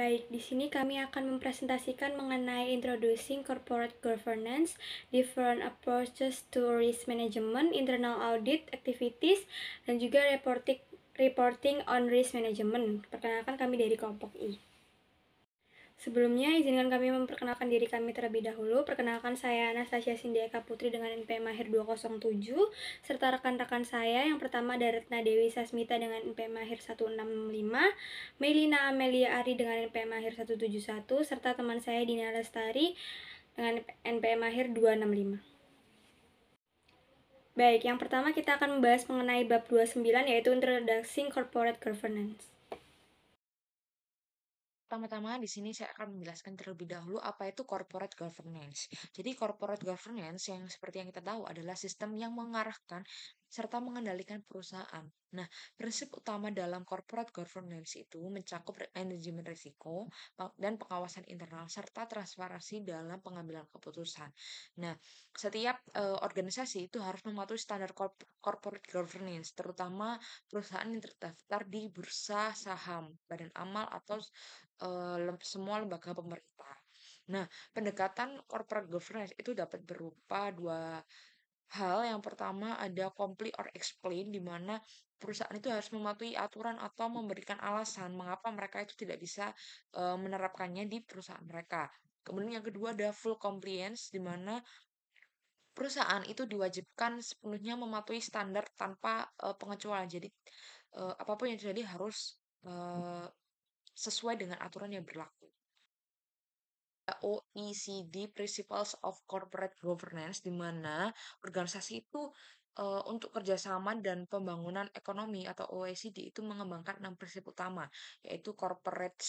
Baik, di sini kami akan mempresentasikan mengenai Introducing Corporate Governance, Different Approaches to Risk Management, Internal Audit Activities, dan juga Reporting on Risk Management. Perkenalkan kami dari kelompok I. Sebelumnya, izinkan kami memperkenalkan diri kami terlebih dahulu. Perkenalkan, saya Anastasia Sindiaka Putri dengan NPM Mahir 207, serta rekan-rekan saya. Yang pertama ada Retna Dewi Sasmita dengan NPM Mahir 165, Melina Amelia Ari dengan NPM Mahir 171, serta teman saya Dina Lestari dengan NPM Mahir 265. Baik, yang pertama kita akan membahas mengenai bab 29, yaitu Introducing Corporate Governance. Pertama-tama di sini saya akan menjelaskan terlebih dahulu apa itu corporate governance. Jadi corporate governance yang seperti yang kita tahu adalah sistem yang mengarahkan serta mengendalikan perusahaan. Nah, prinsip utama dalam corporate governance itu mencakup manajemen risiko dan pengawasan internal serta transparansi dalam pengambilan keputusan. Nah, setiap organisasi itu harus mematuhi standar corporate governance, terutama perusahaan yang terdaftar di bursa saham, badan amal atau semua lembaga pemerintah. Nah, pendekatan corporate governance itu dapat berupa dua hal. Yang pertama ada comply or explain, di mana perusahaan itu harus mematuhi aturan atau memberikan alasan mengapa mereka itu tidak bisa menerapkannya di perusahaan mereka. Kemudian yang kedua ada full compliance, di mana perusahaan itu diwajibkan sepenuhnya mematuhi standar tanpa pengecualian. Jadi apapun yang terjadi harus eh, sesuai dengan aturan yang berlaku. OECD Principles of Corporate Governance, di mana organisasi itu untuk kerjasama dan pembangunan ekonomi atau OECD itu mengembangkan 6 prinsip utama, yaitu corporate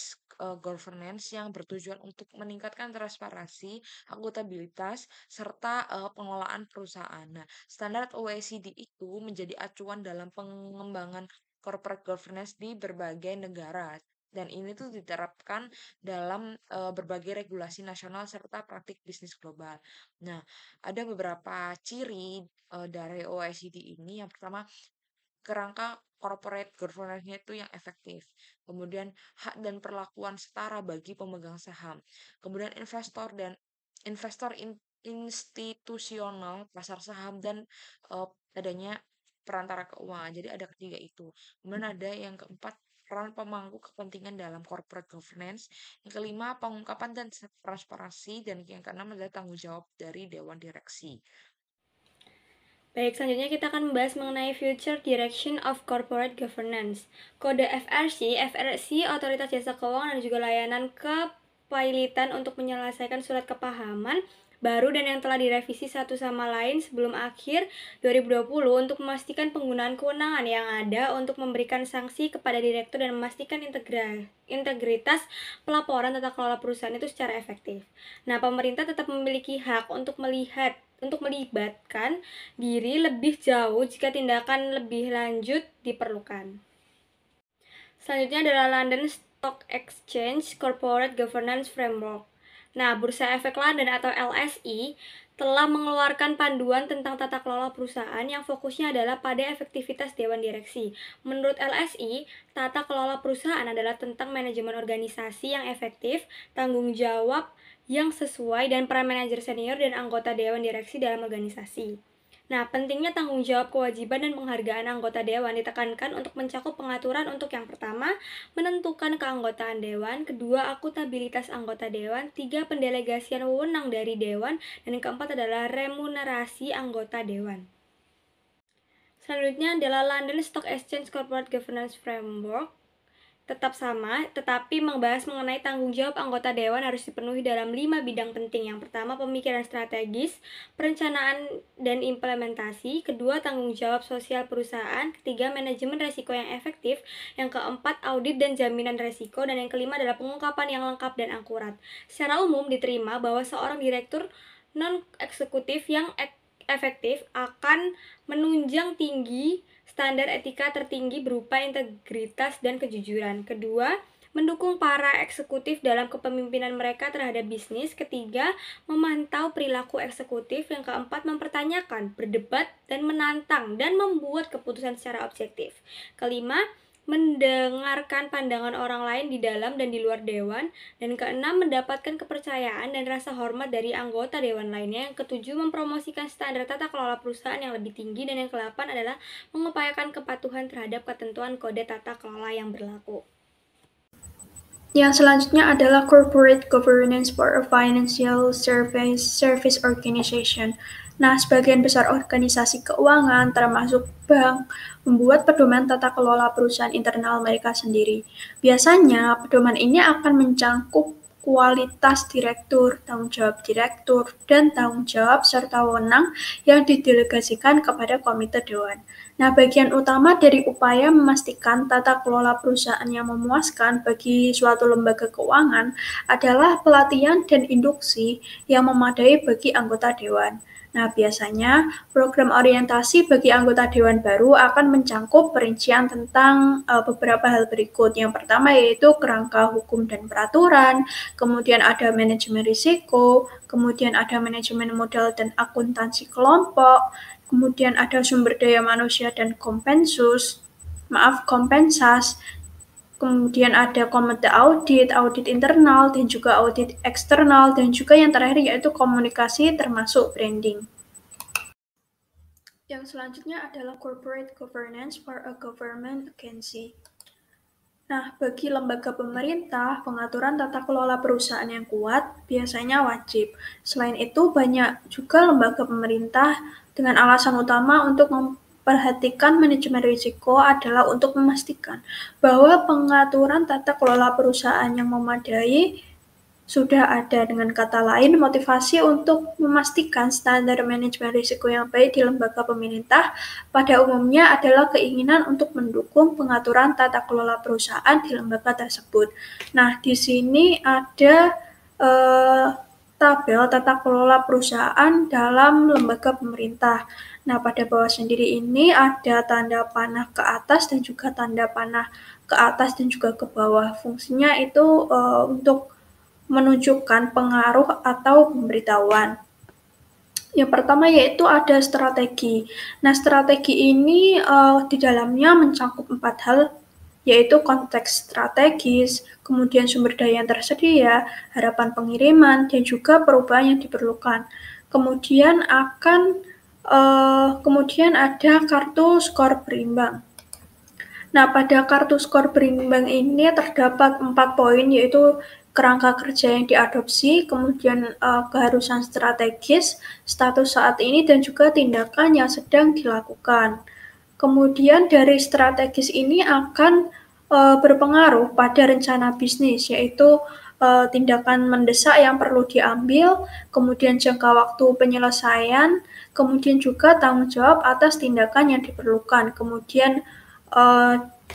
governance yang bertujuan untuk meningkatkan transparansi, akuntabilitas, serta pengelolaan perusahaan. Nah, standar OECD itu menjadi acuan dalam pengembangan corporate governance di berbagai negara. Dan ini tuh diterapkan dalam berbagai regulasi nasional serta praktik bisnis global. Nah, ada beberapa ciri dari OECD ini. Yang pertama, kerangka corporate governance-nya itu yang efektif. Kemudian hak dan perlakuan setara bagi pemegang saham. Kemudian investor institusional, pasar saham, dan adanya perantara keuangan. Jadi ada ketiga itu. Kemudian ada yang keempat, peran pemangku kepentingan dalam corporate governance. Yang kelima, pengungkapan dan transparansi. Dan yang keenam adalah tanggung jawab dari dewan direksi. Baik, selanjutnya kita akan membahas mengenai Future Direction of Corporate Governance. Kode FRC, Otoritas Jasa Keuangan dan juga layanan kepailitan untuk menyelesaikan surat kepahaman baru dan yang telah direvisi satu sama lain sebelum akhir 2020 untuk memastikan penggunaan kewenangan yang ada untuk memberikan sanksi kepada direktur dan memastikan integritas pelaporan tata kelola perusahaan itu secara efektif. Nah, pemerintah tetap memiliki hak untuk melibatkan diri lebih jauh jika tindakan lebih lanjut diperlukan. Selanjutnya adalah London Stock Exchange Corporate Governance Framework. Nah, Bursa Efek London atau LSI telah mengeluarkan panduan tentang tata kelola perusahaan yang fokusnya adalah pada efektivitas dewan direksi. Menurut LSI, tata kelola perusahaan adalah tentang manajemen organisasi yang efektif, tanggung jawab yang sesuai, dan peran manajer senior dan anggota dewan direksi dalam organisasi. Nah, pentingnya tanggung jawab, kewajiban, dan penghargaan anggota dewan ditekankan untuk mencakup pengaturan untuk yang pertama, menentukan keanggotaan dewan, kedua, akuntabilitas anggota dewan, tiga, pendelegasian wewenang dari dewan, dan yang keempat adalah remunerasi anggota dewan. Selanjutnya adalah London Stock Exchange Corporate Governance Framework. Tetap sama, tetapi membahas mengenai tanggung jawab anggota dewan harus dipenuhi dalam 5 bidang penting. Yang pertama, pemikiran strategis, perencanaan dan implementasi. Kedua, tanggung jawab sosial perusahaan. Ketiga, manajemen resiko yang efektif. Yang keempat, audit dan jaminan resiko. Dan yang kelima adalah pengungkapan yang lengkap dan akurat. Secara umum diterima bahwa seorang direktur non-eksekutif yang efektif akan menunjang tinggi standar etika tertinggi berupa integritas dan kejujuran. Kedua, mendukung para eksekutif dalam kepemimpinan mereka terhadap bisnis. Ketiga, memantau perilaku eksekutif. Yang keempat, mempertanyakan, berdebat, dan menantang, dan membuat keputusan secara objektif. Kelima, mendengarkan pandangan orang lain di dalam dan di luar dewan, dan keenam, mendapatkan kepercayaan dan rasa hormat dari anggota dewan lainnya. Yang ketujuh, mempromosikan standar tata kelola perusahaan yang lebih tinggi, dan yang kedelapan adalah mengupayakan kepatuhan terhadap ketentuan kode tata kelola yang berlaku. Yang selanjutnya adalah Corporate Governance for a Financial Service Organization. Nah, sebagian besar organisasi keuangan, termasuk bank, membuat pedoman tata kelola perusahaan internal mereka sendiri. Biasanya, pedoman ini akan mencangkup kualitas direktur, tanggung jawab direktur, dan tanggung jawab serta wewenang yang didelegasikan kepada komite dewan. Nah, bagian utama dari upaya memastikan tata kelola perusahaan yang memuaskan bagi suatu lembaga keuangan adalah pelatihan dan induksi yang memadai bagi anggota dewan. Nah, biasanya program orientasi bagi anggota dewan baru akan mencangkup perincian tentang beberapa hal berikut. Yang pertama yaitu kerangka hukum dan peraturan, kemudian ada manajemen risiko, kemudian ada manajemen modal dan akuntansi kelompok, kemudian ada sumber daya manusia dan kompensas, kemudian ada komite audit, audit internal, dan juga audit eksternal, dan juga yang terakhir yaitu komunikasi termasuk branding. Yang selanjutnya adalah corporate governance for a government agency. Nah, bagi lembaga pemerintah, pengaturan tata kelola perusahaan yang kuat biasanya wajib. Selain itu, banyak juga lembaga pemerintah dengan alasan utama untuk memperhatikan manajemen risiko adalah untuk memastikan bahwa pengaturan tata kelola perusahaan yang memadai sudah ada. Dengan kata lain, motivasi untuk memastikan standar manajemen risiko yang baik di lembaga pemerintah pada umumnya adalah keinginan untuk mendukung pengaturan tata kelola perusahaan di lembaga tersebut. Nah, di sini ada tabel tata kelola perusahaan dalam lembaga pemerintah. Nah, pada bawah sendiri ini ada tanda panah ke atas dan juga tanda panah ke atas dan juga ke bawah. Fungsinya itu untuk menunjukkan pengaruh atau pemberitahuan. Yang pertama yaitu ada strategi. Nah, strategi ini di dalamnya mencakup 4 hal, yaitu konteks strategis, kemudian sumber daya yang tersedia, harapan pengiriman, dan juga perubahan yang diperlukan. Kemudian ada kartu skor berimbang. Nah, pada kartu skor berimbang ini terdapat 4 poin, yaitu kerangka kerja yang diadopsi, kemudian keharusan strategis, status saat ini, dan juga tindakan yang sedang dilakukan. Kemudian dari strategis ini akan berpengaruh pada rencana bisnis, yaitu tindakan mendesak yang perlu diambil, kemudian jangka waktu penyelesaian, kemudian juga tanggung jawab atas tindakan yang diperlukan. Kemudian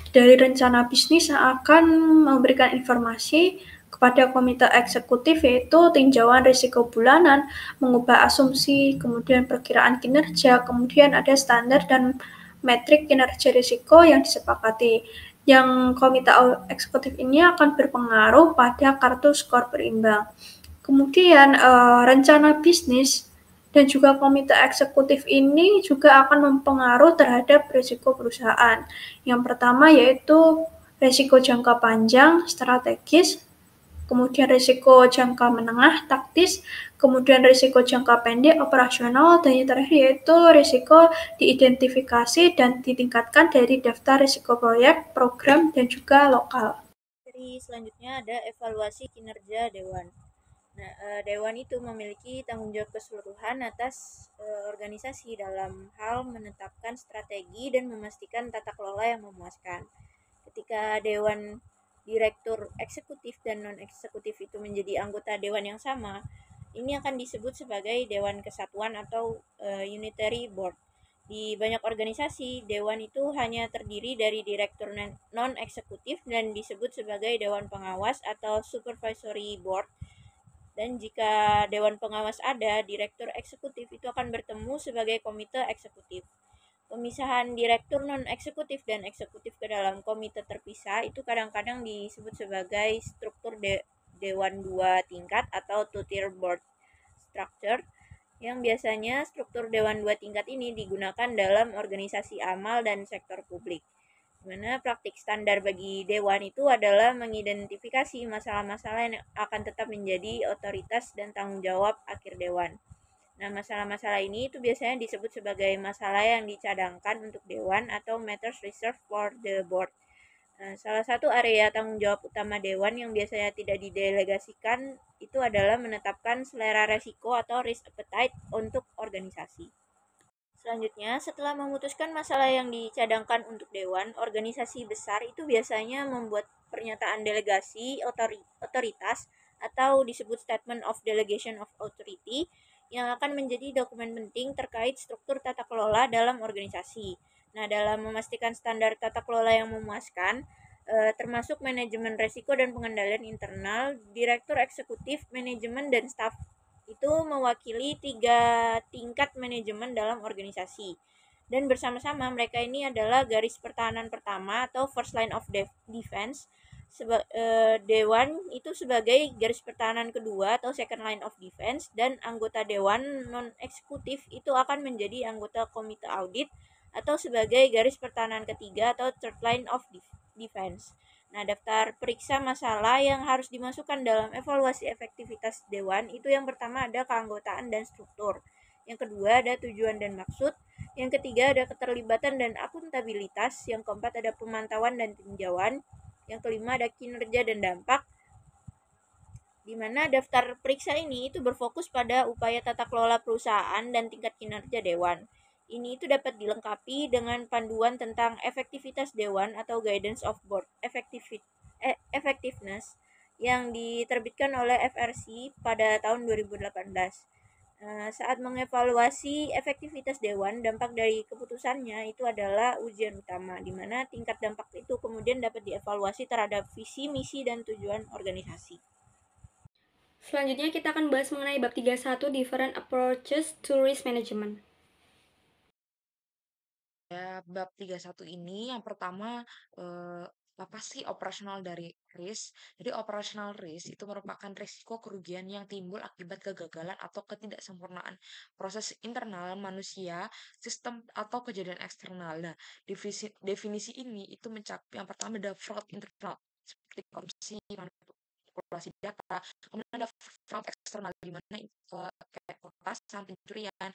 dari rencana bisnis akan memberikan informasi kepada komite eksekutif, yaitu tinjauan risiko bulanan, mengubah asumsi, kemudian perkiraan kinerja, kemudian ada standar dan metrik kinerja risiko yang disepakati. Yang komite eksekutif ini akan berpengaruh pada kartu skor berimbang. Kemudian rencana bisnis dan juga komite eksekutif ini juga akan mempengaruhi terhadap risiko perusahaan. Yang pertama yaitu risiko jangka panjang strategis, kemudian risiko jangka menengah taktis, kemudian risiko jangka pendek operasional, dan yang terakhir yaitu risiko diidentifikasi dan ditingkatkan dari daftar risiko proyek, program, dan juga lokal. Seri selanjutnya ada evaluasi kinerja dewan. Nah, dewan itu memiliki tanggung jawab keseluruhan atas organisasi dalam hal menetapkan strategi dan memastikan tata kelola yang memuaskan. Ketika dewan direktur eksekutif dan non eksekutif itu menjadi anggota dewan yang sama, ini akan disebut sebagai dewan kesatuan atau unitary board. Di banyak organisasi, dewan itu hanya terdiri dari direktur non-eksekutif dan disebut sebagai dewan pengawas atau supervisory board. Dan jika dewan pengawas ada, direktur eksekutif itu akan bertemu sebagai komite eksekutif. Pemisahan direktur non-eksekutif dan eksekutif ke dalam komite terpisah itu kadang-kadang disebut sebagai struktur dewan dua tingkat atau two-tier board structure, yang biasanya struktur dewan dua tingkat ini digunakan dalam organisasi amal dan sektor publik. Dimana praktik standar bagi dewan itu adalah mengidentifikasi masalah-masalah yang akan tetap menjadi otoritas dan tanggung jawab akhir dewan. Nah, masalah-masalah ini itu biasanya disebut sebagai masalah yang dicadangkan untuk dewan atau matters reserved for the board. Nah, salah satu area tanggung jawab utama dewan yang biasanya tidak didelegasikan itu adalah menetapkan selera resiko atau risk appetite untuk organisasi. Selanjutnya, setelah memutuskan masalah yang dicadangkan untuk dewan, organisasi besar itu biasanya membuat pernyataan delegasi otoritas atau disebut Statement of Delegation of Authority yang akan menjadi dokumen penting terkait struktur tata kelola dalam organisasi. Nah, dalam memastikan standar tata kelola yang memuaskan, termasuk manajemen resiko dan pengendalian internal, direktur eksekutif, manajemen, dan staf itu mewakili 3 tingkat manajemen dalam organisasi. Dan bersama-sama mereka ini adalah garis pertahanan pertama atau first line of defense. Dewan itu sebagai garis pertahanan kedua atau second line of defense, dan anggota dewan non eksekutif itu akan menjadi anggota komite audit atau sebagai garis pertahanan ketiga atau third line of defense. Nah, daftar periksa masalah yang harus dimasukkan dalam evaluasi efektivitas dewan itu yang pertama ada keanggotaan dan struktur. Yang kedua ada tujuan dan maksud. Yang ketiga ada keterlibatan dan akuntabilitas. Yang keempat ada pemantauan dan tinjauan. Yang kelima ada kinerja dan dampak. Di mana daftar periksa ini itu berfokus pada upaya tata kelola perusahaan dan tingkat kinerja dewan. Ini itu dapat dilengkapi dengan panduan tentang efektivitas dewan atau Guidance of Board Effectiveness yang diterbitkan oleh FRC pada tahun 2018. Saat mengevaluasi efektivitas dewan, dampak dari keputusannya itu adalah ujian utama, di mana tingkat dampak itu kemudian dapat dievaluasi terhadap visi, misi, dan tujuan organisasi. Selanjutnya kita akan bahas mengenai bab 31 Different Approaches to Risk Management. Ya, bab 31 ini yang pertama apa sih operasional dari risk? Jadi operational risk itu merupakan risiko kerugian yang timbul akibat kegagalan atau ketidaksempurnaan proses internal manusia, sistem atau kejadian eksternal. Nah, definisi ini itu mencakup yang pertama ada fraud internal seperti korupsi, manipulasi data, kemudian ada fraud eksternal di mana kayak petasan, pencurian,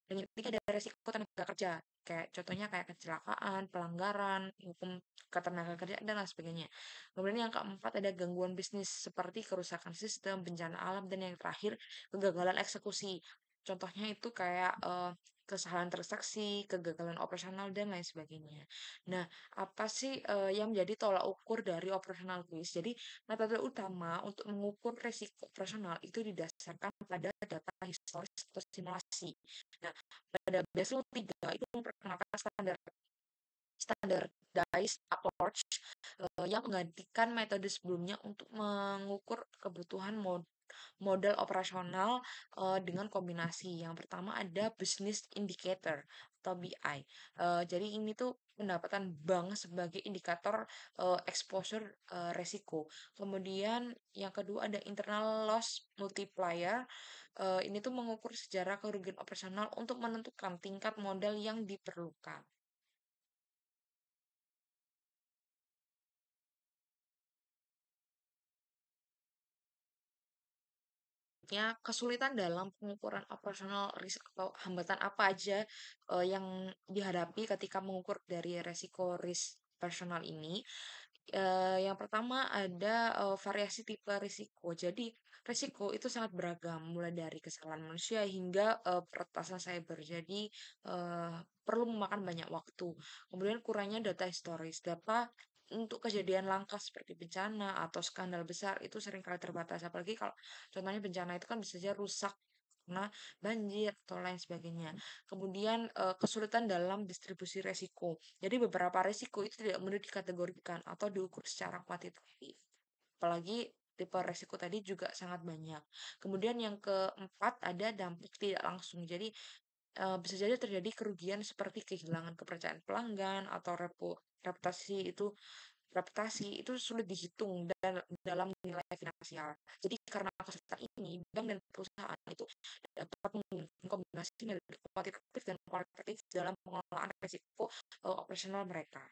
dan yang ketiga ada resiko tenaga kerja kayak contohnya kayak kecelakaan, pelanggaran hukum ketenaga kerjaan dan lain sebagainya. Kemudian yang keempat ada gangguan bisnis seperti kerusakan sistem, bencana alam, dan yang terakhir kegagalan eksekusi. Contohnya itu kayak kesalahan transaksi, kegagalan operasional dan lain sebagainya. Nah, apa sih yang menjadi tolak ukur dari operational risk? Jadi, metode utama untuk mengukur risiko operasional itu didasarkan pada data historis atau simulasi. Nah, pada Basel 3 itu memperkenalkan standardized approach yang menggantikan metode sebelumnya untuk mengukur kebutuhan model operasional dengan kombinasi. Yang pertama ada business indicator atau BI. Jadi ini tuh pendapatan bank sebagai indikator exposure resiko. Kemudian yang kedua ada internal loss multiplier. Ini tuh mengukur sejarah kerugian operasional untuk menentukan tingkat modal yang diperlukan. Kesulitan dalam pengukuran operasional risk atau hambatan apa aja yang dihadapi ketika mengukur dari resiko risk personal ini. Yang pertama ada variasi tipe risiko. Jadi risiko itu sangat beragam, mulai dari kesalahan manusia hingga peretasan cyber. Jadi perlu memakan banyak waktu. Kemudian kurangnya data historis. Data untuk kejadian langka seperti bencana atau skandal besar itu seringkali terbatas. Apalagi kalau contohnya bencana itu kan bisa saja rusak karena banjir atau lain sebagainya. Kemudian kesulitan dalam distribusi resiko. Jadi beberapa resiko itu tidak mudah dikategorikan atau diukur secara kuantitatif. Apalagi tipe resiko tadi juga sangat banyak. Kemudian yang keempat ada dampak tidak langsung. Jadi bisa jadi terjadi kerugian seperti kehilangan kepercayaan pelanggan atau reputasi itu sulit dihitung dan dalam nilai finansial. Jadi karena kesulitan ini, bank dan perusahaan itu dapat menggunakan kombinasi metode kuantitatif dan kualitatif dalam pengelolaan risiko operasional mereka.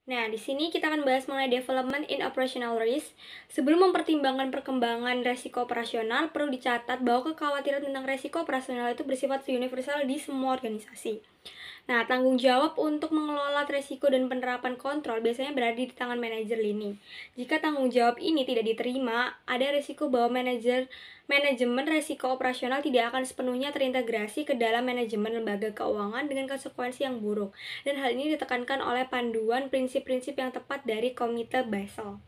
Nah, di sini kita akan bahas mengenai development in operational risk. Sebelum mempertimbangkan perkembangan resiko operasional, perlu dicatat bahwa kekhawatiran tentang resiko operasional itu bersifat universal di semua organisasi. Nah, tanggung jawab untuk mengelola resiko dan penerapan kontrol biasanya berada di tangan manajer lini. Jika tanggung jawab ini tidak diterima, ada risiko bahwa manajemen resiko operasional tidak akan sepenuhnya terintegrasi ke dalam manajemen lembaga keuangan dengan konsekuensi yang buruk. Dan hal ini ditekankan oleh panduan prinsip-prinsip yang tepat dari Komite Basel.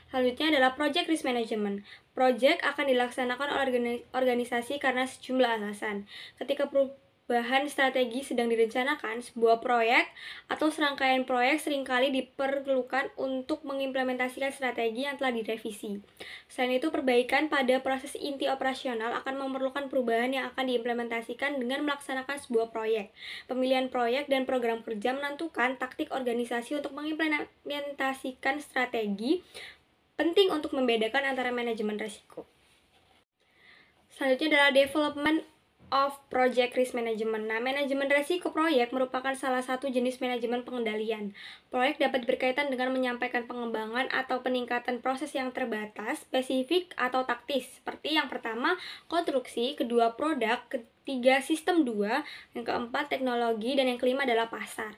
Selanjutnya adalah Project Risk Management. Project akan dilaksanakan oleh organisasi karena sejumlah alasan. Ketika perubahan strategi sedang direncanakan, sebuah proyek atau serangkaian proyek seringkali diperlukan untuk mengimplementasikan strategi yang telah direvisi. Selain itu, perbaikan pada proses inti operasional akan memerlukan perubahan yang akan diimplementasikan dengan melaksanakan sebuah proyek. Pemilihan proyek dan program kerja menentukan taktik organisasi untuk mengimplementasikan strategi, penting untuk membedakan antara manajemen risiko. Selanjutnya adalah development of project risk management. Nah, manajemen risiko proyek merupakan salah satu jenis manajemen pengendalian. Proyek dapat berkaitan dengan menyampaikan pengembangan atau peningkatan proses yang terbatas, spesifik, atau taktis. Seperti yang pertama, konstruksi, kedua produk, ketiga sistem 2, yang keempat teknologi, dan yang kelima adalah pasar.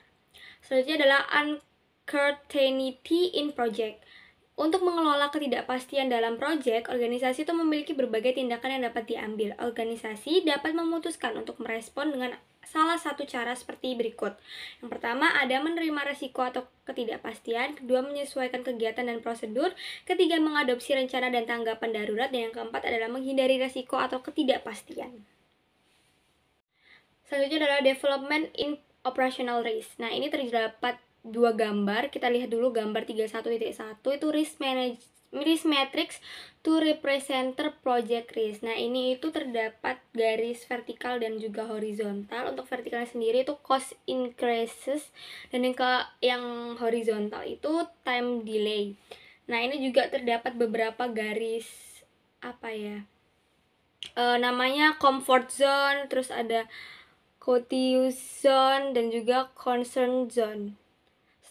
Selanjutnya adalah uncertainty in project. Untuk mengelola ketidakpastian dalam proyek, organisasi itu memiliki berbagai tindakan yang dapat diambil. Organisasi dapat memutuskan untuk merespon dengan salah satu cara seperti berikut. Yang pertama, ada menerima risiko atau ketidakpastian. Kedua, menyesuaikan kegiatan dan prosedur. Ketiga, mengadopsi rencana dan tanggapan darurat. Dan yang keempat adalah menghindari risiko atau ketidakpastian. Selanjutnya adalah development in operational risk. Nah, ini terdapat dua gambar. Kita lihat dulu gambar 31.1 itu risk matrix to represent project risk. Nah, ini itu terdapat garis vertikal dan juga horizontal. Untuk vertikalnya sendiri itu cost increases, dan yang horizontal itu time delay. Nah, ini juga terdapat beberapa garis namanya comfort zone, terus ada courteous zone, dan juga concern zone.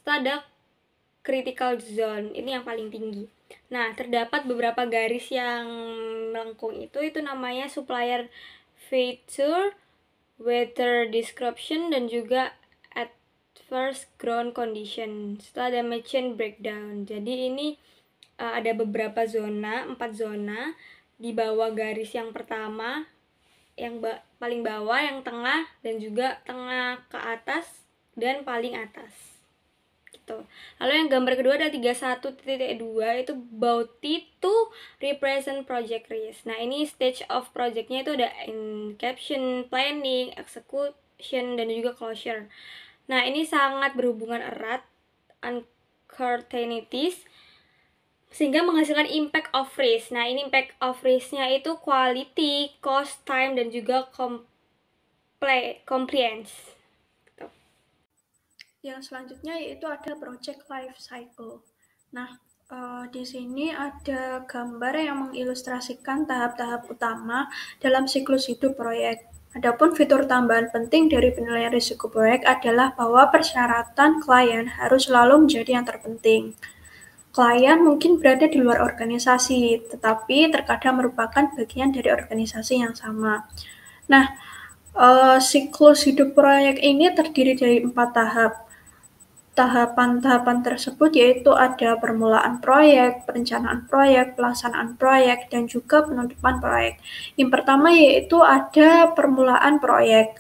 Setelah ada critical zone, ini yang paling tinggi. Nah, terdapat beberapa garis yang melengkung itu namanya supplier feature, weather description, dan juga adverse ground condition. Setelah ada machine breakdown. Jadi ini ada beberapa zona, 4 zona. Di bawah garis yang pertama, yang paling bawah, yang tengah, dan juga tengah ke atas, dan paling atas. Lalu yang gambar kedua adalah 31.2 itu boutique to represent project risk. Nah, ini stage of projectnya itu ada inception, planning, execution, dan juga closure. Nah, ini sangat berhubungan erat, uncertainties, sehingga menghasilkan impact of risk. Nah, ini impact of risk-nya itu quality, cost, time, dan juga compliance. Yang selanjutnya yaitu ada project life cycle. Nah, di sini ada gambar yang mengilustrasikan tahap-tahap utama dalam siklus hidup proyek. Adapun fitur tambahan penting dari penilaian risiko proyek adalah bahwa persyaratan klien harus selalu menjadi yang terpenting. Klien mungkin berada di luar organisasi, tetapi terkadang merupakan bagian dari organisasi yang sama. Nah, siklus hidup proyek ini terdiri dari 4 tahap. Tahapan-tahapan tersebut yaitu ada permulaan proyek, perencanaan proyek, pelaksanaan proyek, dan juga penutupan proyek. Yang pertama yaitu ada permulaan proyek.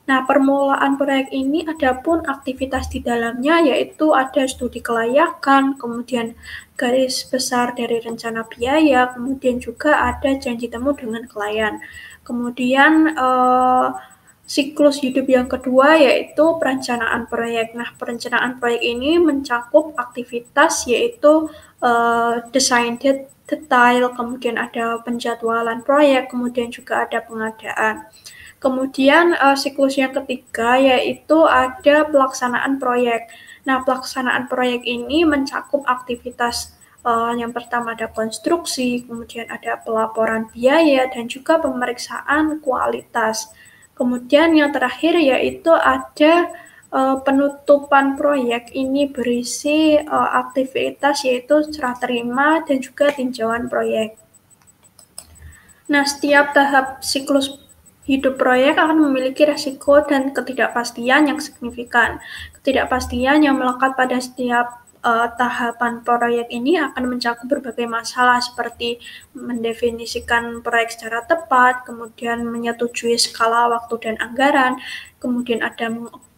Nah, permulaan proyek ini adapun aktivitas di dalamnya yaitu ada studi kelayakan, kemudian garis besar dari rencana biaya, kemudian juga ada janji temu dengan klien. Kemudian siklus hidup yang kedua yaitu perencanaan proyek. Nah, perencanaan proyek ini mencakup aktivitas yaitu desain detail, kemudian ada penjadwalan proyek, kemudian juga ada pengadaan. Kemudian siklus yang ketiga yaitu ada pelaksanaan proyek. Nah, pelaksanaan proyek ini mencakup aktivitas yang pertama ada konstruksi, kemudian ada pelaporan biaya, dan juga pemeriksaan kualitas. Kemudian yang terakhir yaitu ada penutupan proyek ini berisi aktivitas yaitu serah terima dan juga tinjauan proyek. Nah, setiap tahap siklus hidup proyek akan memiliki resiko dan ketidakpastian yang signifikan. Ketidakpastian yang melekat pada setiap tahapan proyek ini akan mencakup berbagai masalah seperti mendefinisikan proyek secara tepat, kemudian menyetujui skala waktu dan anggaran, kemudian ada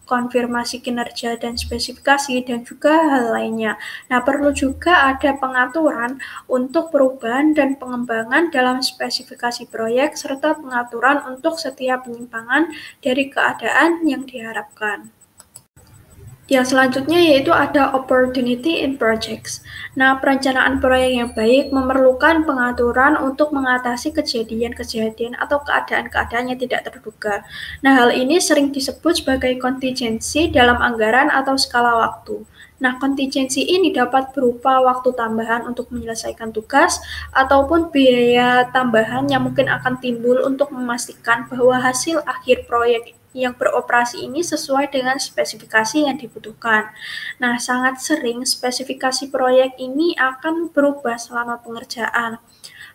konfirmasi kinerja dan spesifikasi, dan juga hal lainnya. Nah, perlu juga ada pengaturan untuk perubahan dan pengembangan dalam spesifikasi proyek, serta pengaturan untuk setiap penyimpangan dari keadaan yang diharapkan. Yang selanjutnya yaitu ada opportunity in projects. Nah, perencanaan proyek yang baik memerlukan pengaturan untuk mengatasi kejadian-kejadian atau keadaan-keadaan yang tidak terduga. Nah, hal ini sering disebut sebagai kontingensi dalam anggaran atau skala waktu. Nah, kontingensi ini dapat berupa waktu tambahan untuk menyelesaikan tugas ataupun biaya tambahan yang mungkin akan timbul untuk memastikan bahwa hasil akhir proyek yang beroperasi ini sesuai dengan spesifikasi yang dibutuhkan. Nah, sangat sering spesifikasi proyek ini akan berubah selama pengerjaan.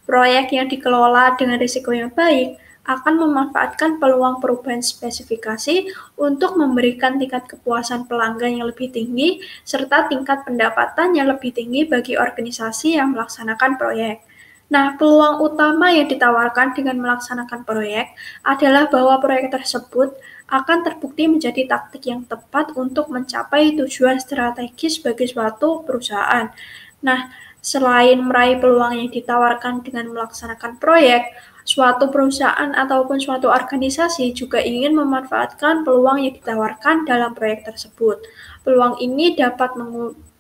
Proyek yang dikelola dengan risiko yang baik akan memanfaatkan peluang perubahan spesifikasi untuk memberikan tingkat kepuasan pelanggan yang lebih tinggi serta tingkat pendapatan yang lebih tinggi bagi organisasi yang melaksanakan proyek. Nah, peluang utama yang ditawarkan dengan melaksanakan proyek adalah bahwa proyek tersebut akan terbukti menjadi taktik yang tepat untuk mencapai tujuan strategis bagi suatu perusahaan. Nah, selain meraih peluang yang ditawarkan dengan melaksanakan proyek, suatu perusahaan ataupun suatu organisasi juga ingin memanfaatkan peluang yang ditawarkan dalam proyek tersebut. Peluang ini dapat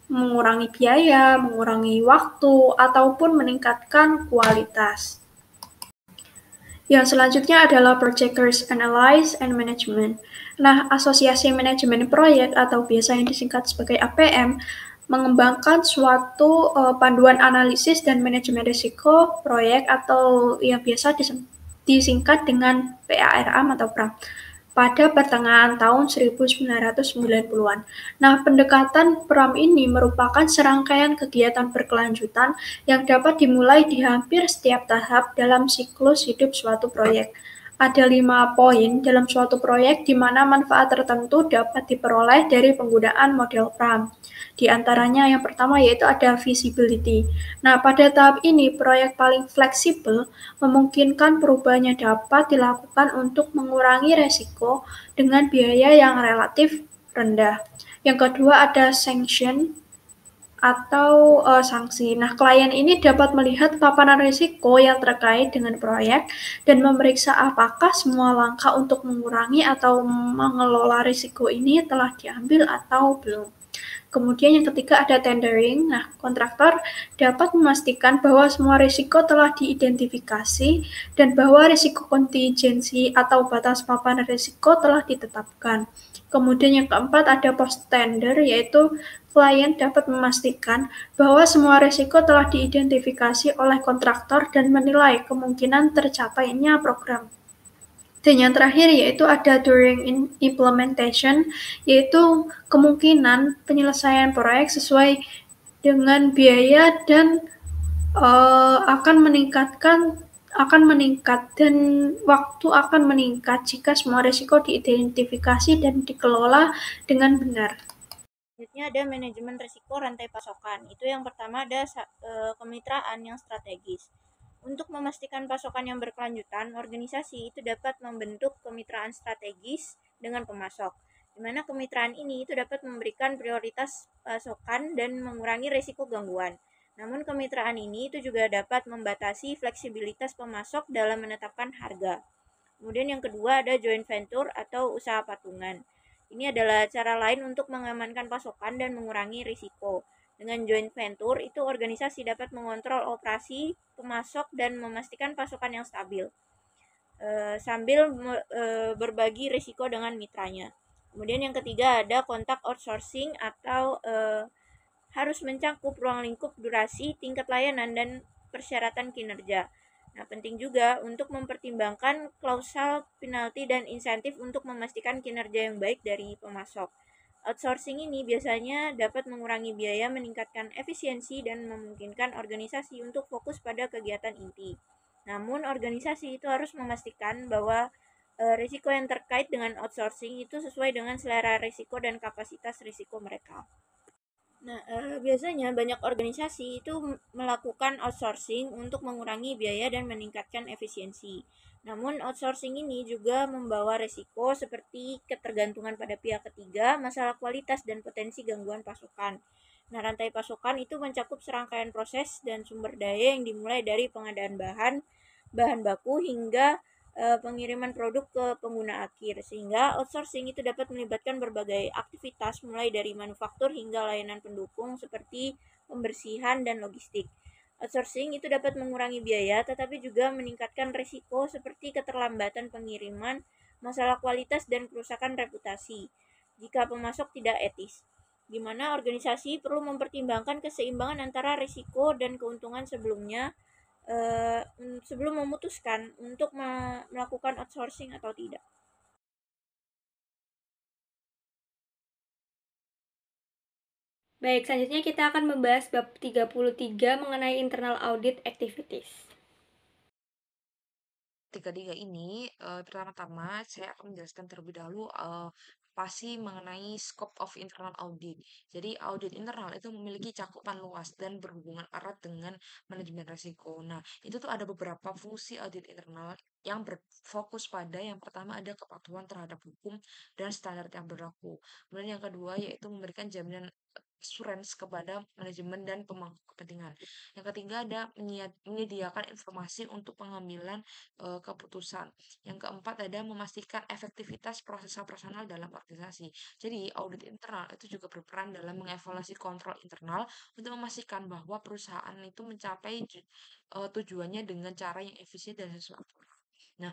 mengurangi biaya, mengurangi waktu, ataupun meningkatkan kualitas. Yang selanjutnya adalah Projectors Analysis and Management. Nah, Asosiasi Manajemen Proyek atau biasa yang disingkat sebagai APM mengembangkan suatu panduan analisis dan manajemen risiko proyek atau yang biasa disingkat dengan PARM atau PRAM pada pertengahan tahun 1990-an. Nah, pendekatan PRAM ini merupakan serangkaian kegiatan berkelanjutan yang dapat dimulai di hampir setiap tahap dalam siklus hidup suatu proyek. Ada 5 poin dalam suatu proyek di mana manfaat tertentu dapat diperoleh dari penggunaan model PRAM. Di antaranya yang pertama yaitu ada visibility. Nah, pada tahap ini proyek paling fleksibel memungkinkan perubahannya dapat dilakukan untuk mengurangi resiko dengan biaya yang relatif rendah. Yang kedua ada sanction atau sanksi. Nah, klien ini dapat melihat paparan risiko yang terkait dengan proyek dan memeriksa apakah semua langkah untuk mengurangi atau mengelola risiko ini telah diambil atau belum. Kemudian yang ketiga ada tendering. Nah, kontraktor dapat memastikan bahwa semua risiko telah diidentifikasi dan bahwa risiko kontingensi atau batas paparan risiko telah ditetapkan. Kemudian yang keempat ada post-tender, yaitu klien dapat memastikan bahwa semua risiko telah diidentifikasi oleh kontraktor dan menilai kemungkinan tercapainya program. Dan yang terakhir yaitu ada during implementation, yaitu kemungkinan penyelesaian proyek sesuai dengan biaya dan akan meningkat dan waktu akan meningkat jika semua risiko diidentifikasi dan dikelola dengan benar. Selanjutnya ada manajemen risiko rantai pasokan. Itu yang pertama ada kemitraan yang strategis. Untuk memastikan pasokan yang berkelanjutan, organisasi itu dapat membentuk kemitraan strategis dengan pemasok, di mana kemitraan ini itu dapat memberikan prioritas pasokan dan mengurangi risiko gangguan. Namun kemitraan ini itu juga dapat membatasi fleksibilitas pemasok dalam menetapkan harga. Kemudian yang kedua ada joint venture atau usaha patungan. Ini adalah cara lain untuk mengamankan pasokan dan mengurangi risiko. Dengan joint venture, itu organisasi dapat mengontrol operasi, pemasok, dan memastikan pasokan yang stabil, sambil berbagi risiko dengan mitranya. Kemudian yang ketiga ada kontak outsourcing atau harus mencakup ruang lingkup durasi, tingkat layanan, dan persyaratan kinerja. Nah, penting juga untuk mempertimbangkan klausal penalti dan insentif untuk memastikan kinerja yang baik dari pemasok. Outsourcing ini biasanya dapat mengurangi biaya, meningkatkan efisiensi, dan memungkinkan organisasi untuk fokus pada kegiatan inti. Namun, organisasi itu harus memastikan bahwa risiko yang terkait dengan outsourcing itu sesuai dengan selera risiko dan kapasitas risiko mereka. Nah, biasanya banyak organisasi itu melakukan outsourcing untuk mengurangi biaya dan meningkatkan efisiensi. Namun, outsourcing ini juga membawa risiko seperti ketergantungan pada pihak ketiga, masalah kualitas, dan potensi gangguan pasokan. Nah, rantai pasokan itu mencakup serangkaian proses dan sumber daya yang dimulai dari pengadaan bahan baku hingga pengiriman produk ke pengguna akhir, sehingga outsourcing itu dapat melibatkan berbagai aktivitas mulai dari manufaktur hingga layanan pendukung seperti pembersihan dan logistik. Outsourcing itu dapat mengurangi biaya tetapi juga meningkatkan risiko seperti keterlambatan pengiriman, masalah kualitas, dan kerusakan reputasi jika pemasok tidak etis, di mana organisasi perlu mempertimbangkan keseimbangan antara risiko dan keuntungan sebelum memutuskan untuk melakukan outsourcing atau tidak. Baik, selanjutnya kita akan membahas bab 33 mengenai internal audit activities. 33 ini pertama-tama saya akan menjelaskan terlebih dahulu apa sih mengenai scope of internal audit. Jadi audit internal itu memiliki cakupan luas dan berhubungan erat dengan manajemen risiko. Nah, itu tuh ada beberapa fungsi audit internal yang berfokus pada yang pertama ada kepatuhan terhadap hukum dan standar yang berlaku. Kemudian yang kedua yaitu memberikan jaminan assurance kepada manajemen dan pemangku kepentingan. Yang ketiga ada menyediakan informasi untuk pengambilan keputusan. Yang keempat ada memastikan efektivitas proses operasional dalam organisasi. Jadi audit internal itu juga berperan dalam mengevaluasi kontrol internal untuk memastikan bahwa perusahaan itu mencapai tujuannya dengan cara yang efisien dan sesuai aturan. Nah,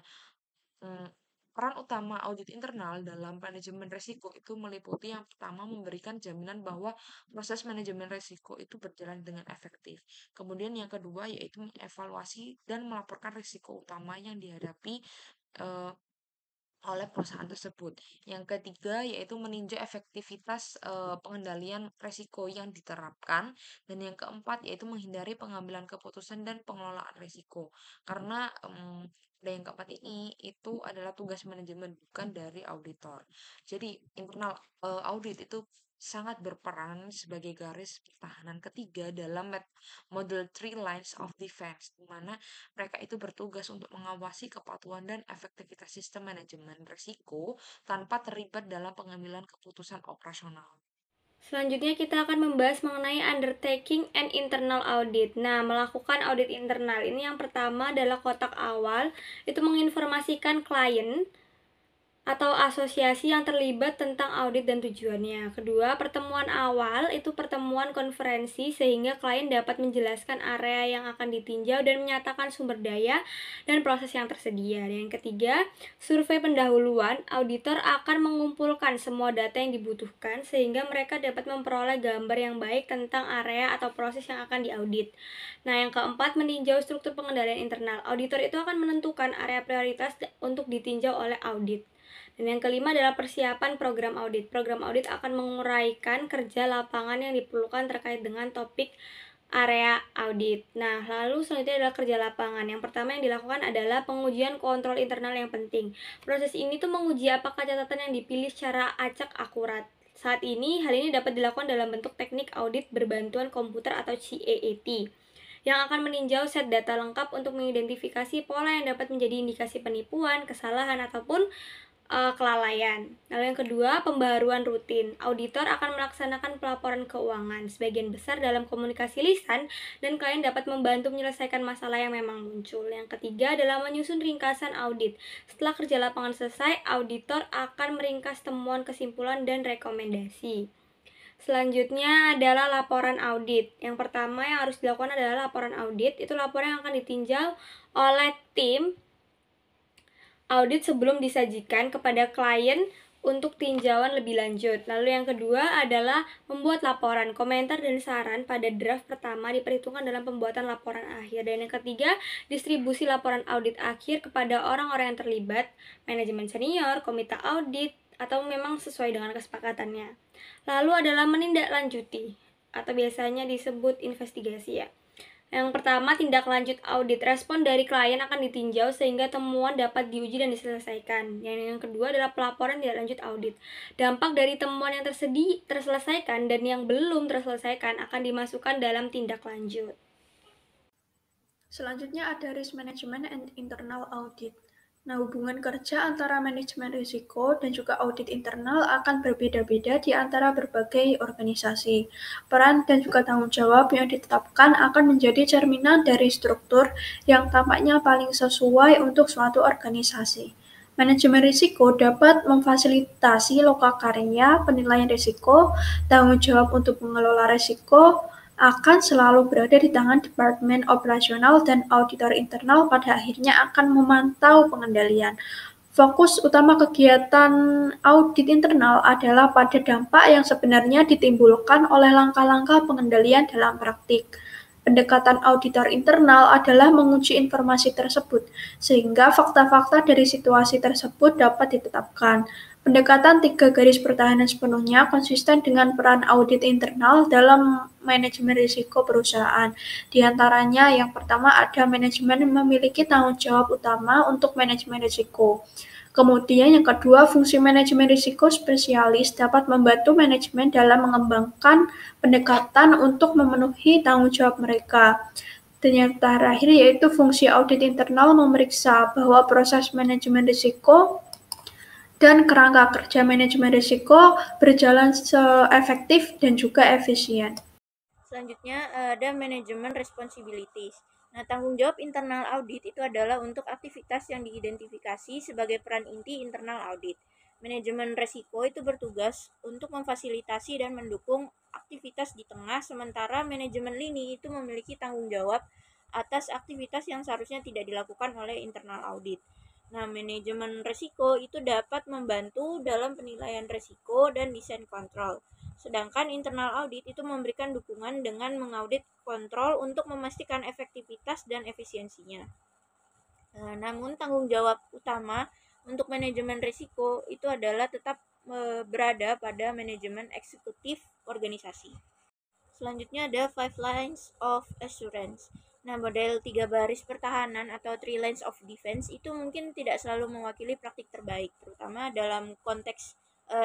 mm, peran utama audit internal dalam manajemen risiko itu meliputi yang pertama memberikan jaminan bahwa proses manajemen risiko itu berjalan dengan efektif. Kemudian yang kedua yaitu mengevaluasi dan melaporkan risiko utama yang dihadapi eh, oleh perusahaan tersebut. Yang ketiga yaitu meninjau efektivitas pengendalian risiko yang diterapkan, dan yang keempat yaitu menghindari pengambilan keputusan dan pengelolaan risiko. Karena pada yang keempat ini itu adalah tugas manajemen bukan dari auditor. Jadi internal audit itu sangat berperan sebagai garis pertahanan ketiga dalam model Three Lines of Defense, di mana mereka itu bertugas untuk mengawasi kepatuhan dan efektivitas sistem manajemen risiko tanpa terlibat dalam pengambilan keputusan operasional. Selanjutnya kita akan membahas mengenai undertaking and internal audit. Nah, melakukan audit internal ini yang pertama adalah kotak awal, itu menginformasikan klien atau asosiasi yang terlibat tentang audit dan tujuannya. Kedua, pertemuan awal itu pertemuan konferensi sehingga klien dapat menjelaskan area yang akan ditinjau dan menyatakan sumber daya dan proses yang tersedia. Dan yang ketiga, survei pendahuluan. Auditor akan mengumpulkan semua data yang dibutuhkan sehingga mereka dapat memperoleh gambar yang baik tentang area atau proses yang akan diaudit. Nah, yang keempat, meninjau struktur pengendalian internal. Auditor itu akan menentukan area prioritas untuk ditinjau oleh audit. Dan yang kelima adalah persiapan program audit. Program audit akan menguraikan kerja lapangan yang diperlukan terkait dengan topik area audit. Nah, lalu selanjutnya adalah kerja lapangan. Yang pertama yang dilakukan adalah pengujian kontrol internal yang penting. Proses ini tuh menguji apakah catatan yang dipilih secara acak akurat. Saat ini, hal ini dapat dilakukan dalam bentuk teknik audit berbantuan komputer atau CAAT yang akan meninjau set data lengkap untuk mengidentifikasi pola yang dapat menjadi indikasi penipuan, kesalahan, ataupun kelalaian. Lalu yang kedua, pembaruan rutin. Auditor akan melaksanakan pelaporan keuangan sebagian besar dalam komunikasi lisan dan klien dapat membantu menyelesaikan masalah yang memang muncul. Yang ketiga adalah menyusun ringkasan audit. Setelah kerja lapangan selesai, auditor akan meringkas temuan, kesimpulan, dan rekomendasi. Selanjutnya adalah laporan audit. Yang pertama yang harus dilakukan adalah laporan audit. Itu laporan yang akan ditinjau oleh tim audit sebelum disajikan kepada klien untuk tinjauan lebih lanjut. Lalu yang kedua adalah membuat laporan, komentar, dan saran pada draft pertama diperhitungkan dalam pembuatan laporan akhir. Dan yang ketiga, distribusi laporan audit akhir kepada orang-orang yang terlibat, manajemen senior, komite audit, atau memang sesuai dengan kesepakatannya. Lalu adalah menindaklanjuti atau biasanya disebut investigasi ya. Yang pertama, tindak lanjut audit. Respon dari klien akan ditinjau sehingga temuan dapat diuji dan diselesaikan. Yang kedua adalah pelaporan tindak lanjut audit. Dampak dari temuan yang terselesaikan dan yang belum terselesaikan akan dimasukkan dalam tindak lanjut. Selanjutnya ada risk management and internal audit. Nah, hubungan kerja antara manajemen risiko dan juga audit internal akan berbeda-beda di antara berbagai organisasi. Peran dan juga tanggung jawab yang ditetapkan akan menjadi cerminan dari struktur yang tampaknya paling sesuai untuk suatu organisasi. Manajemen risiko dapat memfasilitasi lokakarya, penilaian risiko, tanggung jawab untuk mengelola risiko, akan selalu berada di tangan Departemen Operasional dan auditor internal pada akhirnya akan memantau pengendalian. Fokus utama kegiatan audit internal adalah pada dampak yang sebenarnya ditimbulkan oleh langkah-langkah pengendalian dalam praktik. Pendekatan auditor internal adalah menguji informasi tersebut, sehingga fakta-fakta dari situasi tersebut dapat ditetapkan. Pendekatan 3 garis pertahanan sepenuhnya konsisten dengan peran audit internal dalam manajemen risiko perusahaan. Di antaranya, yang pertama ada manajemen memiliki tanggung jawab utama untuk manajemen risiko. Kemudian yang kedua, fungsi manajemen risiko spesialis dapat membantu manajemen dalam mengembangkan pendekatan untuk memenuhi tanggung jawab mereka. Dan yang terakhir yaitu fungsi audit internal memeriksa bahwa proses manajemen risiko dan kerangka kerja manajemen risiko berjalan efektif dan juga efisien. Selanjutnya ada manajemen responsibilities. Nah, tanggung jawab internal audit itu adalah untuk aktivitas yang diidentifikasi sebagai peran inti internal audit. Manajemen resiko itu bertugas untuk memfasilitasi dan mendukung aktivitas di tengah, sementara manajemen lini itu memiliki tanggung jawab atas aktivitas yang seharusnya tidak dilakukan oleh internal audit. Nah, manajemen resiko itu dapat membantu dalam penilaian resiko dan desain kontrol. Sedangkan internal audit itu memberikan dukungan dengan mengaudit kontrol untuk memastikan efektivitas dan efisiensinya. Namun tanggung jawab utama untuk manajemen risiko itu adalah tetap berada pada manajemen eksekutif organisasi. Selanjutnya ada 5 lines of assurance. Nah, model 3 baris pertahanan atau 3 lines of defense itu mungkin tidak selalu mewakili praktik terbaik, terutama dalam konteks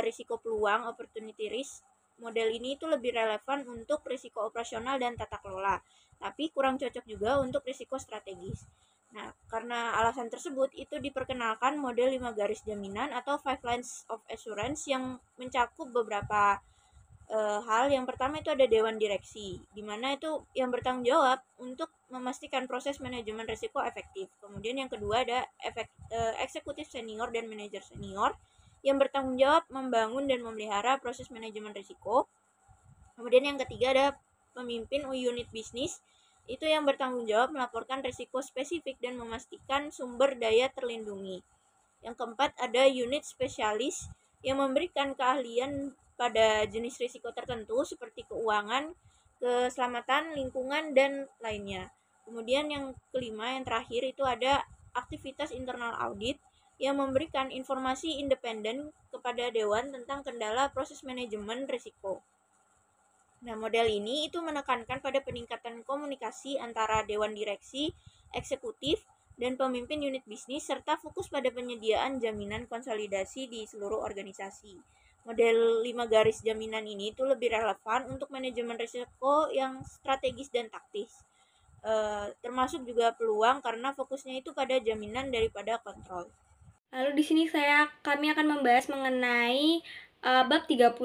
risiko peluang, opportunity risk. Model ini itu lebih relevan untuk risiko operasional dan tata kelola, tapi kurang cocok juga untuk risiko strategis. Nah, karena alasan tersebut itu diperkenalkan model 5 garis jaminan atau 5 lines of assurance yang mencakup beberapa hal. Yang pertama itu ada dewan direksi, di mana itu yang bertanggung jawab untuk memastikan proses manajemen risiko efektif. Kemudian yang kedua ada eksekutif senior dan manajer senior yang bertanggung jawab membangun dan memelihara proses manajemen risiko. Kemudian yang ketiga ada pemimpin unit bisnis, itu yang bertanggung jawab melaporkan risiko spesifik dan memastikan sumber daya terlindungi. Yang keempat ada unit spesialis yang memberikan keahlian pada jenis risiko tertentu seperti keuangan, keselamatan, lingkungan, dan lainnya. Kemudian yang kelima, yang terakhir itu ada aktivitas internal audit yang memberikan informasi independen kepada dewan tentang kendala proses manajemen risiko. Nah, model ini itu menekankan pada peningkatan komunikasi antara dewan direksi, eksekutif, dan pemimpin unit bisnis, serta fokus pada penyediaan jaminan konsolidasi di seluruh organisasi. Model 5 garis jaminan ini itu lebih relevan untuk manajemen risiko yang strategis dan taktis, termasuk juga peluang karena fokusnya itu pada jaminan daripada kontrol. Lalu di sini kami akan membahas mengenai bab 35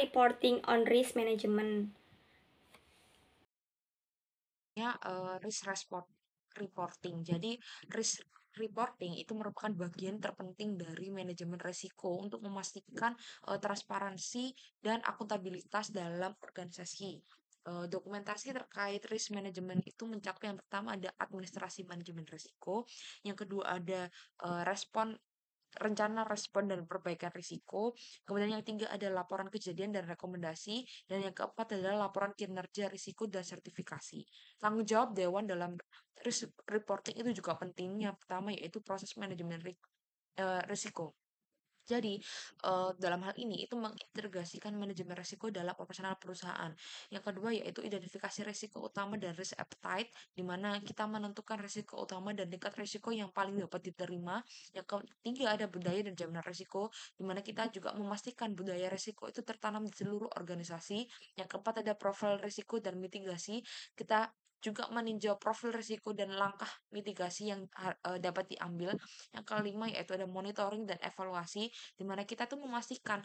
reporting on risk management. Risk reporting. Jadi risk reporting itu merupakan bagian terpenting dari manajemen risiko untuk memastikan transparansi dan akuntabilitas dalam organisasi. Dokumentasi terkait risk management itu mencakup yang pertama ada administrasi manajemen risiko, yang kedua ada rencana respon dan perbaikan risiko. Kemudian yang ketiga ada laporan kejadian dan rekomendasi. Dan yang keempat adalah laporan kinerja risiko dan sertifikasi. Tanggung jawab dewan dalam risk reporting itu juga penting. Yang pertama yaitu proses manajemen risiko. Jadi, dalam hal ini itu mengintegrasikan manajemen risiko dalam operasional perusahaan. Yang kedua yaitu identifikasi risiko utama dan risk appetite, di mana kita menentukan risiko utama dan tingkat risiko yang paling dapat diterima. Yang ketiga ada budaya dan jaminan risiko, di mana kita juga memastikan budaya risiko itu tertanam di seluruh organisasi. Yang keempat ada profil risiko dan mitigasi. Kita juga meninjau profil risiko dan langkah mitigasi yang dapat diambil. Yang kelima yaitu ada monitoring dan evaluasi, di mana kita tuh memastikan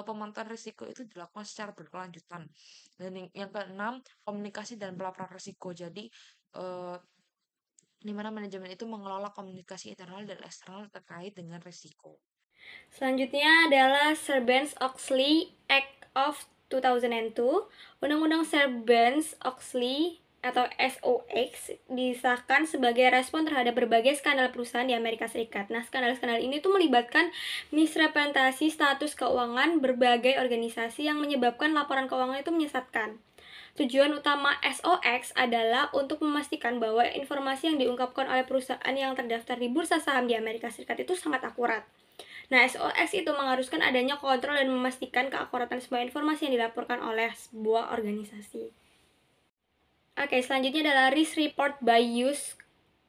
pemantauan risiko itu dilakukan secara berkelanjutan. Dan yang keenam, komunikasi dan pelaporan risiko. Jadi di mana manajemen itu mengelola komunikasi internal dan eksternal terkait dengan risiko. Selanjutnya adalah Sarbanes-Oxley Act of 2002. Undang-Undang Sarbanes-Oxley atau SOX disahkan sebagai respon terhadap berbagai skandal perusahaan di Amerika Serikat. Nah, skandal-skandal ini tuh melibatkan misrepresentasi status keuangan berbagai organisasi yang menyebabkan laporan keuangan itu menyesatkan. Tujuan utama SOX adalah untuk memastikan bahwa informasi yang diungkapkan oleh perusahaan yang terdaftar di bursa saham di Amerika Serikat itu sangat akurat. Nah, SOX itu mengharuskan adanya kontrol dan memastikan keakuratan sebuah informasi yang dilaporkan oleh sebuah organisasi. Oke, selanjutnya adalah risk report by use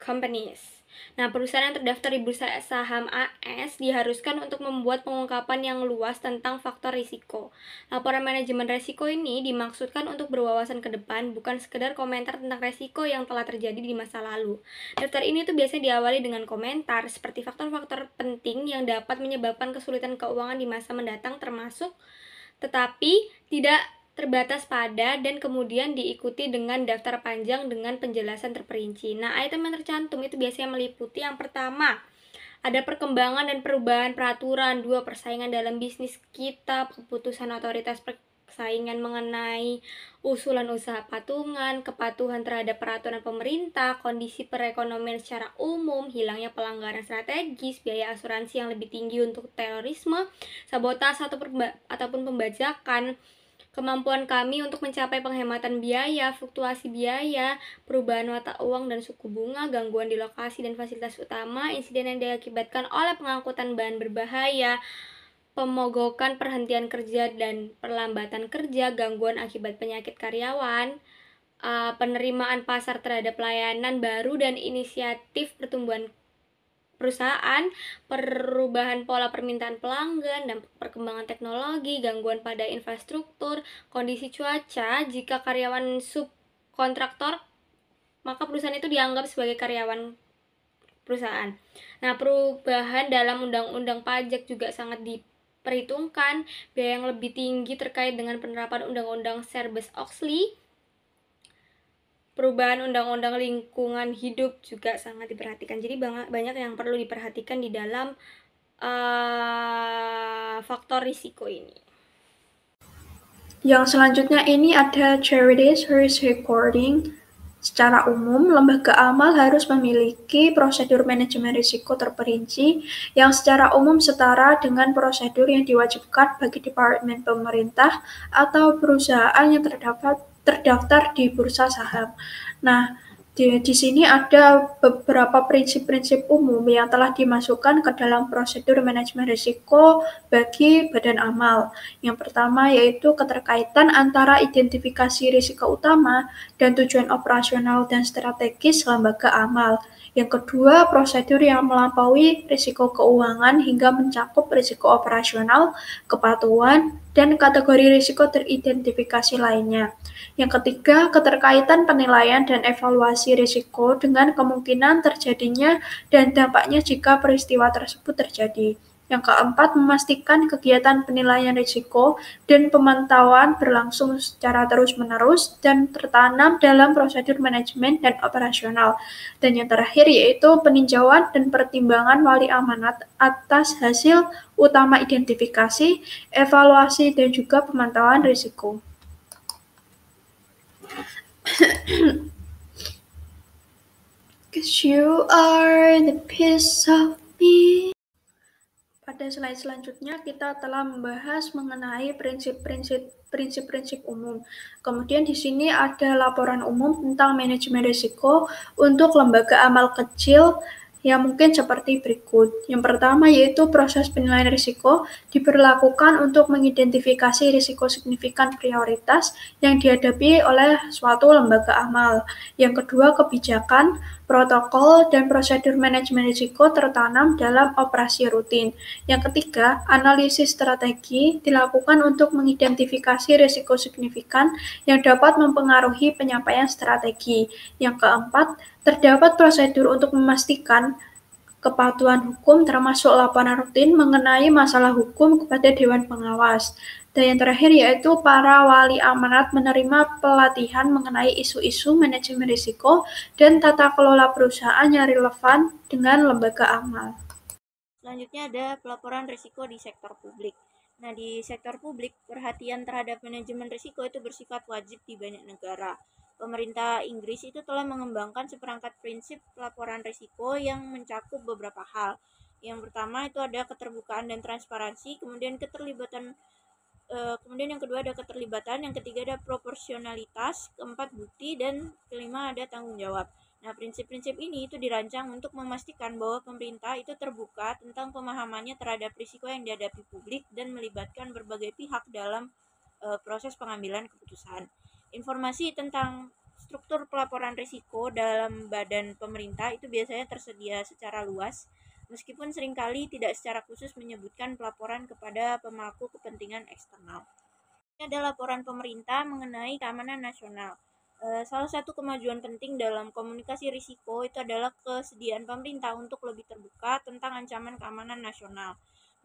companies. Nah, perusahaan yang terdaftar di bursa saham AS diharuskan untuk membuat pengungkapan yang luas tentang faktor risiko. Laporan manajemen risiko ini dimaksudkan untuk berwawasan ke depan, bukan sekedar komentar tentang risiko yang telah terjadi di masa lalu. Daftar ini tuh biasanya diawali dengan komentar seperti faktor-faktor penting yang dapat menyebabkan kesulitan keuangan di masa mendatang termasuk, tetapi tidak terbatas pada, dan kemudian diikuti dengan daftar panjang dengan penjelasan terperinci. Nah, item yang tercantum itu biasanya meliputi yang pertama, ada perkembangan dan perubahan peraturan. 2, persaingan dalam bisnis kita, keputusan otoritas persaingan mengenai usulan usaha patungan, kepatuhan terhadap peraturan pemerintah, kondisi perekonomian secara umum, hilangnya pelanggaran strategis, biaya asuransi yang lebih tinggi untuk terorisme, sabotase ataupun pembajakan, kemampuan kami untuk mencapai penghematan biaya, fluktuasi biaya, perubahan mata uang dan suku bunga, gangguan di lokasi dan fasilitas utama, insiden yang diakibatkan oleh pengangkutan bahan berbahaya, pemogokan, perhentian kerja dan perlambatan kerja, gangguan akibat penyakit karyawan, penerimaan pasar terhadap layanan baru dan inisiatif pertumbuhan perusahaan, perubahan pola permintaan pelanggan dan perkembangan teknologi, gangguan pada infrastruktur, kondisi cuaca. Jika karyawan subkontraktor, maka perusahaan itu dianggap sebagai karyawan perusahaan. Nah, perubahan dalam undang-undang pajak juga sangat diperhitungkan, biaya yang lebih tinggi terkait dengan penerapan undang-undang Sarbanes-Oxley. Perubahan undang-undang lingkungan hidup juga sangat diperhatikan. Jadi banyak yang perlu diperhatikan di dalam faktor risiko ini. Yang selanjutnya ini ada Charities Risk Reporting. Secara umum, lembaga amal harus memiliki prosedur manajemen risiko terperinci yang secara umum setara dengan prosedur yang diwajibkan bagi departemen pemerintah atau perusahaan yang terdaftar di bursa saham. Nah, di sini ada beberapa prinsip-prinsip umum yang telah dimasukkan ke dalam prosedur manajemen risiko bagi badan amal. Yang pertama yaitu keterkaitan antara identifikasi risiko utama dan tujuan operasional dan strategis lembaga amal. Yang kedua, prosedur yang melampaui risiko keuangan hingga mencakup risiko operasional, kepatuhan, dan kategori risiko teridentifikasi lainnya. Yang ketiga, keterkaitan penilaian dan evaluasi risiko dengan kemungkinan terjadinya dan dampaknya jika peristiwa tersebut terjadi. Yang keempat, memastikan kegiatan penilaian risiko dan pemantauan berlangsung secara terus-menerus dan tertanam dalam prosedur manajemen dan operasional. Dan yang terakhir yaitu peninjauan dan pertimbangan wali amanat atas hasil utama identifikasi, evaluasi, dan juga pemantauan risiko. Cause you are the piece of me. Pada slide selanjutnya kita telah membahas mengenai prinsip-prinsip umum. Kemudian di sini ada laporan umum tentang manajemen risiko untuk lembaga amal kecil Ya, mungkin seperti berikut. Yang pertama yaitu proses penilaian risiko diberlakukan untuk mengidentifikasi risiko signifikan prioritas yang dihadapi oleh suatu lembaga amal. Yang kedua, kebijakan, protokol, dan prosedur manajemen risiko tertanam dalam operasi rutin. Yang ketiga, analisis strategi dilakukan untuk mengidentifikasi risiko signifikan yang dapat mempengaruhi penyampaian strategi. Yang keempat, terdapat prosedur untuk memastikan kepatuhan hukum termasuk laporan rutin mengenai masalah hukum kepada Dewan Pengawas. Dan yang terakhir yaitu para wali amanat menerima pelatihan mengenai isu-isu manajemen risiko dan tata kelola perusahaan yang relevan dengan lembaga amal. Selanjutnya ada pelaporan risiko di sektor publik. Nah, di sektor publik, perhatian terhadap manajemen risiko itu bersifat wajib di banyak negara. Pemerintah Inggris itu telah mengembangkan seperangkat prinsip pelaporan risiko yang mencakup beberapa hal. Yang pertama itu ada keterbukaan dan transparansi, kemudian kemudian yang kedua ada keterlibatan, yang ketiga ada proporsionalitas, keempat bukti, dan kelima ada tanggung jawab. Nah, prinsip-prinsip ini itu dirancang untuk memastikan bahwa pemerintah itu terbuka tentang pemahamannya terhadap risiko yang dihadapi publik dan melibatkan berbagai pihak dalam proses pengambilan keputusan. Informasi tentang struktur pelaporan risiko dalam badan pemerintah itu biasanya tersedia secara luas, meskipun seringkali tidak secara khusus menyebutkan pelaporan kepada pemangku kepentingan eksternal. Ini ada laporan pemerintah mengenai keamanan nasional. Salah satu kemajuan penting dalam komunikasi risiko itu adalah kesediaan pemerintah untuk lebih terbuka tentang ancaman keamanan nasional.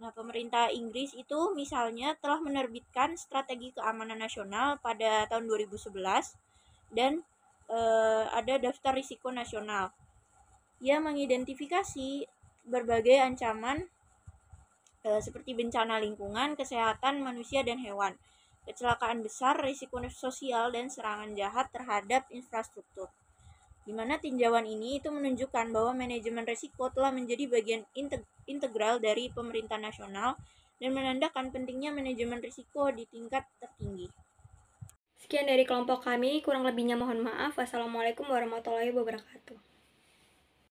Nah, pemerintah Inggris itu misalnya telah menerbitkan strategi keamanan nasional pada tahun 2011 dan ada daftar risiko nasional. Ia mengidentifikasi berbagai ancaman seperti bencana lingkungan, kesehatan manusia dan hewan, kecelakaan besar, risiko sosial, dan serangan jahat terhadap infrastruktur. Di mana tinjauan ini itu menunjukkan bahwa manajemen risiko telah menjadi bagian integral dari pemerintah nasional dan menandakan pentingnya manajemen risiko di tingkat tertinggi. Sekian dari kelompok kami, kurang lebihnya mohon maaf. Wassalamualaikum warahmatullahi wabarakatuh.